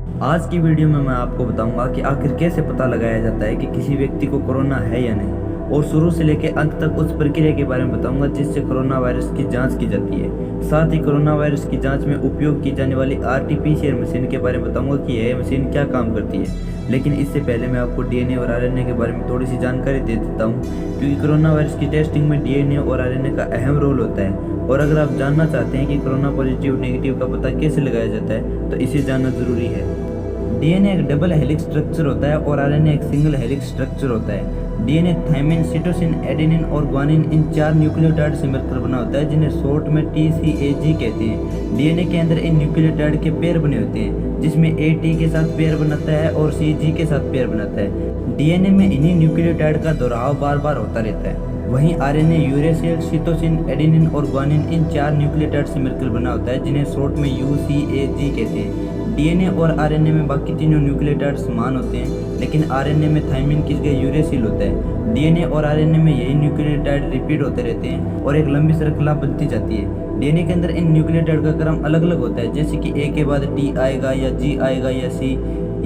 आज की वीडियो में मैं आपको बताऊंगा कि आखिर कैसे पता लगाया जाता है कि किसी व्यक्ति को कोरोना है या नहीं, और शुरू से लेकर अंत तक उस प्रक्रिया के बारे में बताऊंगा जिससे कोरोना वायरस की जांच की जाती है। साथ ही कोरोना वायरस की जांच में उपयोग की जाने वाली आरटी-पीसीआर मशीन के बारे में बताऊंगा कि यह मशीन क्या काम करती है। लेकिन इससे पहले मैं आपको डीएनए और आरएनए के बारे में थोड़ी सी जानकारी दे देता हूँ, क्योंकि कोरोना वायरस की टेस्टिंग में डीएनए और आरएनए का अहम रोल होता है। और अगर आप जानना चाहते हैं कि कोरोना पॉजिटिव नेगेटिव का पता कैसे लगाया जाता है तो इसे जानना जरूरी है। डीएनए एक डबल हेलिक्स स्ट्रक्चर होता है और आरएनए एक सिंगल हेलिक्स स्ट्रक्चर होता है। डीएनए थाइमिन, साइटोसिन, एडेनिन और ग्वानिन इन 4 न्यूक्लियोटाइड से मिलकर बना होता है, जिन्हें शॉर्ट में टीसीएजी कहते हैं। डीएनए के अंदर इन न्यूक्लियोटाइड के पेयर बने होते हैं, जिसमें ए टी के साथ पेयर बनाता है और सी जी के साथ पेयर बनाता है। डीएनए में इन्हीं न्यूक्लियोटाइड का दोहराव बार बार होता रहता है। वहीं आरएनए यूरेसिल, साइटोसिन, एडेनिन और ग्वानिन इन 4 न्यूक्लियोटाइड से मिलकर बना होता है, जिन्हें शॉर्ट में यूसीएजी कहते हैं। डीएनए और आरएनए में बाकी तीनों न्यूक्लियोटाइड समान होते हैं, लेकिन आरएनए में थाइमिन की जगह यूरेसिल होता है। डीएनए और आरएनए में यही न्यूक्लियोटाइड रिपीट होते रहते हैं और एक लंबी श्रृंखला बनती जाती है। डीएनए के अंदर इन न्यूक्लियोटाइड का क्रम अलग अलग होता है, जैसे कि ए के बाद टी आएगा या जी आएगा या सी।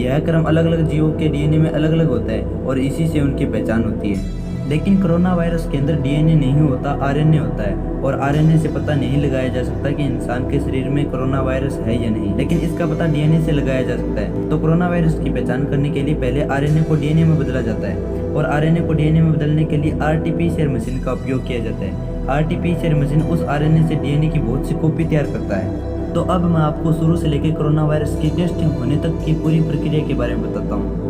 यह क्रम अलग अलग जीवों के डीएनए में अलग अलग होता है और इसी से उनकी पहचान होती है। लेकिन कोरोना वायरस के अंदर डीएनए नहीं होता, आरएनए होता है, और आरएनए से पता नहीं लगाया जा सकता कि इंसान के शरीर में कोरोना वायरस है या नहीं, लेकिन इसका पता डीएनए से लगाया जा सकता है। तो कोरोना वायरस की पहचान करने के लिए पहले आरएनए को डीएनए में बदला जाता है, और आरएनए को डीएनए में बदलने के लिए आरटी-पीसीआर मशीन का उपयोग किया जाता है। आरटी-पीसीआर मशीन उस आरएनए से डीएनए की बहुत सी कॉपी तैयार करता है। तो अब मैं आपको शुरू से लेकर कोरोना वायरस की टेस्टिंग होने तक की पूरी प्रक्रिया के बारे में बताता हूँ।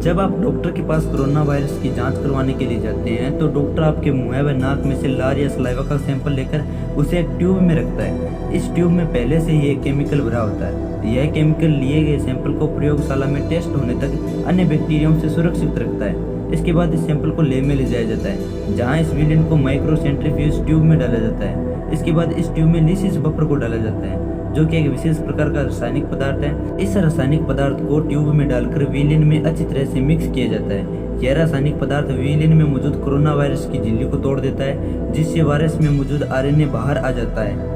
जब आप डॉक्टर के पास कोरोना वायरस की जांच करवाने के लिए जाते हैं तो डॉक्टर आपके मुंह व नाक में से लार या सलाइवा का सैंपल लेकर उसे एक ट्यूब में रखता है। इस ट्यूब में पहले से ही एक केमिकल भरा होता है। यह केमिकल लिए गए सैंपल को प्रयोगशाला में टेस्ट होने तक अन्य बैक्टीरियाओं से सुरक्षित रखता है। इसके बाद इस सैंपल को लैब में ले जाया जाता है, जहाँ इस विलेन को माइक्रो सेंट्रीफ्यूज ट्यूब में डाला जाता है। इसके बाद इस ट्यूब में लिसिस बफर को डाला जाता है, जो कि एक विशेष प्रकार का रासायनिक पदार्थ है। इस रासायनिक पदार्थ को ट्यूब में डालकर विलेन में अच्छी तरह से मिक्स किया जाता है। यह रासायनिक पदार्थ विलेन में मौजूद कोरोना वायरस की झिल्ली को तोड़ देता है, जिससे वायरस में मौजूद आरएनए बाहर आ जाता है।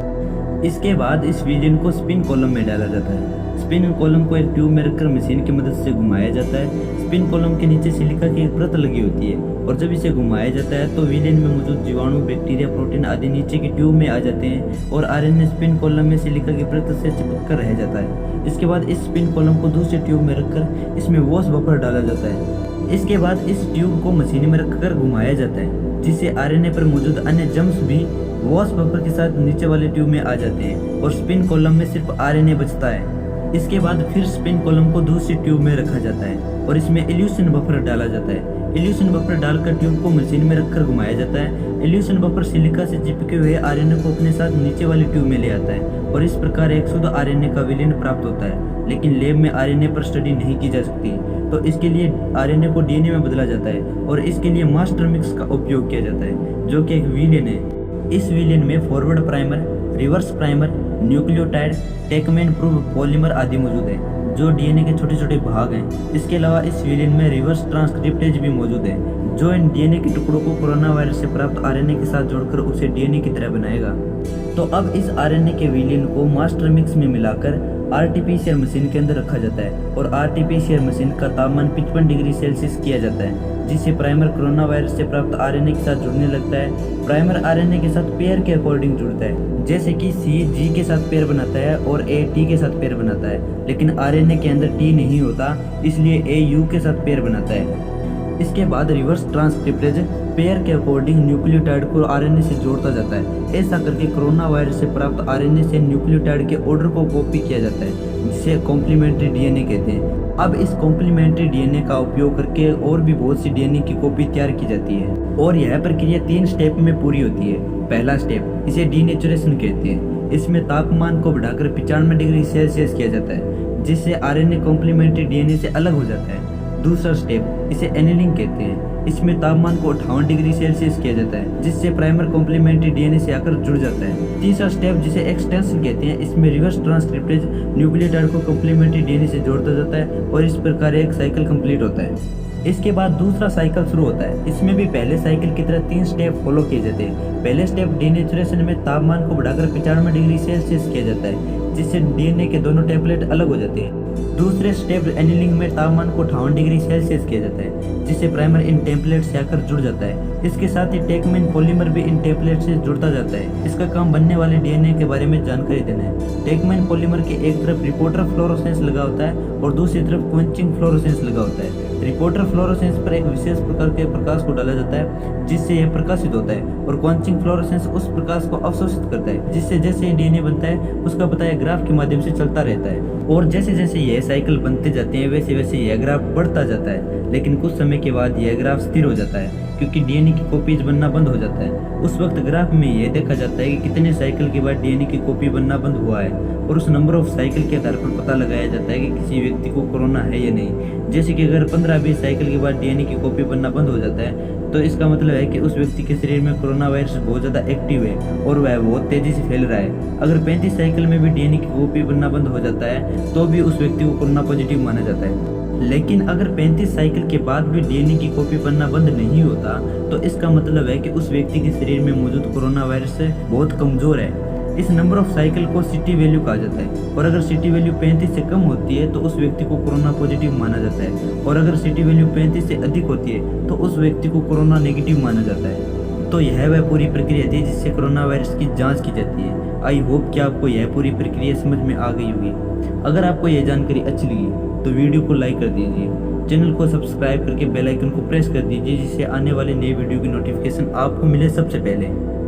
इसके बाद इस विलेन को स्पिन कॉलम में डाला जाता है। स्पिन कॉलम को एक ट्यूब में रखकर मशीन की मदद से घुमाया जाता है। स्पिन कॉलम के नीचे सिलिका की एक परत लगी होती है, और जब इसे घुमाया जाता है तो विलेन में मौजूद जीवाणु, बैक्टीरिया, प्रोटीन आदि नीचे की ट्यूब में आ जाते हैं और आरएनए स्पिन कॉलम में सिलिका की परत से चिपक कर रह जाता है। इसके बाद इस स्पिन कॉलम को दूसरे ट्यूब में रखकर इसमें वॉश बफर डाला जाता है। इसके बाद इस ट्यूब को मशीन में रखकर घुमाया जाता है, जिससे आरएनए पर मौजूद अन्य जम्स भी वॉश बफर के साथ नीचे वाले ट्यूब में आ जाते हैं और स्पिन कॉलम में सिर्फ आरएनए बचता है। इसके बाद फिर स्पिन कॉलम को दूसरी ट्यूब में रखा जाता है और इसमें इल्यूशन बफर डाला जाता है। इल्यूशन बफर डालकर ट्यूब को मशीन में रखकर घुमाया जाता है। इल्यूशन बफर सिलिका से चिपके हुए आरएनए को अपने साथ नीचे वाली ट्यूब में ले आता है और इस प्रकार एक शुद्ध आरएनए का विलेन प्राप्त होता है। लेकिन लैब में आरएनए पर स्टडी नहीं की जा सकती, तो इसके लिए आरएनए को डीएनए में बदला जाता है और इसके लिए मास्टर मिक्स का उपयोग किया जाता है, जो कि एक विलेन है। इस विलेन में forward primer, reverse primer, nucleotide, TaqMan probe polymer आदि मौजूद है, जो डीएनए के छोटे छोटे भाग हैं। इसके अलावा इस विलेन में रिवर्स ट्रांसक्रिप्टेज भी मौजूद है, जो इन डीएनए के टुकड़ों को कोरोना वायरस से प्राप्त आरएनए के साथ जोड़कर उसे डीएनए की तरह बनाएगा। तो अब इस आरएनए के विलेन को मास्टर मिक्स में मिलाकर आरटी-पीसीआर मशीन के अंदर रखा जाता है और आरटी-पीसीआर मशीन का तापमान 55 डिग्री सेल्सियस किया जाता है, जिससे प्राइमर कोरोना वायरस से प्राप्त आरएनए के साथ जुड़ने लगता है। प्राइमर आरएनए के साथ पेयर के अकॉर्डिंग जुड़ता है, जैसे कि सी जी के साथ पेयर बनाता है और ए टी के साथ पेयर बनाता है, लेकिन आरएनए के अंदर टी नहीं होता, इसलिए ए यू के साथ पेयर बनाता है। इसके बाद रिवर्स ट्रांसक्रिप्टेज पेयर के अकॉर्डिंग न्यूक्लियोटाइड को आरएनए से जोड़ता जाता है। ऐसा करके कोरोना वायरस से प्राप्त आरएनए से न्यूक्लियोटाइड के ऑर्डर को कॉपी किया जाता है, जिसे कॉम्प्लीमेंट्री डीएनए कहते हैं। अब इस कॉम्प्लीमेंट्री डीएनए का उपयोग करके और भी बहुत सी डीएनए की कॉपी तैयार की जाती है, और यह प्रक्रिया 3 स्टेप में पूरी होती है। पहला स्टेप, इसे डीनेचुरेशन कहते हैं। इसमें तापमान को बढ़ाकर 95 डिग्री सेल्सियस किया जाता है, जिससे आरएनए कॉम्प्लीमेंट्री डीएनए से अलग हो जाता है। दूसरा स्टेप, इसे एनिलिंग कहते हैं। इसमें तापमान को 58 डिग्री सेल्सियस किया जाता है, जिससे प्राइमर कॉम्प्लीमेंट्री डीएनए से आकर जुड़ जाता है। तीसरा स्टेप, जिसे एक्सटेंशन कहते हैं, इसमें रिवर्स ट्रांसक्रिप्टेज न्यूक्लियोटाइड को कॉम्प्लीमेंट्री डीएनए से जोड़ता जाता है और इस प्रकार एक साइकिल कंप्लीट होता है। इसके बाद दूसरा साइकिल शुरू होता है। इसमें भी पहले साइकिल की तरह 3 स्टेप फॉलो किए जाते हैं। पहले स्टेप डीनेचुरेशन में तापमान को बढ़ाकर 95 डिग्री सेल्सियस किया जाता है, जिससे डीएनए के दोनों टेम्पलेट अलग हो जाते हैं। दूसरे स्टेप एनीलिंग में तापमान को 58 डिग्री सेल्सियस किया जाता है, जिससे प्राइमर इन टेम्पलेट से आकर जुड़ जाता है। इसके साथ ही टेकमेन पॉलीमर भी इन टेम्पलेट से जुड़ता जाता है। इसका काम बनने वाले डीएनए के बारे में जानकारी देना है। टेकमेन पॉलीमर के एक तरफ रिपोर्टर फ्लोरोसेंस लगा होता है और दूसरी तरफ क्वेंचिंग फ्लोरोसेंस लगा होता है। रिपोर्टर फ्लोरोसेंस पर एक विशेष प्रकार के प्रकाश को डाला जाता है, जिससे यह प्रकाशित होता है, और क्वेंचिंग फ्लोरोसेंस उस प्रकाश को अवशोषित करता है, जिससे जैसे डीएनए बनता है उसका पता यह ग्राफ के माध्यम से चलता रहता है। और जैसे जैसे यह साइकिल बनते जाते हैं वैसे वैसे यह ग्राफ बढ़ता जाता है, लेकिन कुछ समय के बाद यह ग्राफ स्थिर हो जाता है क्योंकि डीएनए की कॉपीज बनना बंद हो जाता है। उस वक्त ग्राफ में यह देखा जाता है कि कितने साइकिल के बाद डीएनए की कॉपी बनना बंद हुआ है, और उस नंबर ऑफ साइकिल के आधार पर पता लगाया जाता है कि किसी व्यक्ति को कोरोना है या नहीं। जैसे कि अगर 15-20 साइकिल के बाद डीएनए की कॉपी बनना बंद हो जाता है तो इसका मतलब है कि उस व्यक्ति के शरीर में कोरोना वायरस बहुत ज़्यादा एक्टिव है और वह बहुत तेज़ी से फैल रहा है। अगर 35 साइकिल में भी डीएनए की कॉपी बनना बंद हो जाता है तो भी उस व्यक्ति को कोरोना पॉजिटिव माना जाता है। लेकिन अगर 35 साइकिल के बाद भी डीएनए की कॉपी बनना बंद नहीं होता तो इसका मतलब है कि उस व्यक्ति के शरीर में मौजूद कोरोना वायरस बहुत कमज़ोर है। इस नंबर ऑफ साइकिल को सिटी वैल्यू कहा जाता है, और अगर सिटी वैल्यू 35 से कम होती है तो उस व्यक्ति को कोरोना पॉजिटिव माना जाता है, और अगर सिटी वैल्यू 35 से अधिक होती है तो उस व्यक्ति को कोरोना नेगेटिव माना जाता है। तो यह वह पूरी प्रक्रिया थी जिससे कोरोना वायरस की जांच की जाती है। आई होप कि आपको यह पूरी प्रक्रिया समझ में आ गई होगी। अगर आपको यह जानकारी अच्छी लगी तो वीडियो को लाइक कर दीजिए, चैनल को सब्सक्राइब करके बेल आइकन को प्रेस कर दीजिए, जिससे आने वाले नए वीडियो की नोटिफिकेशन आपको मिले सबसे पहले।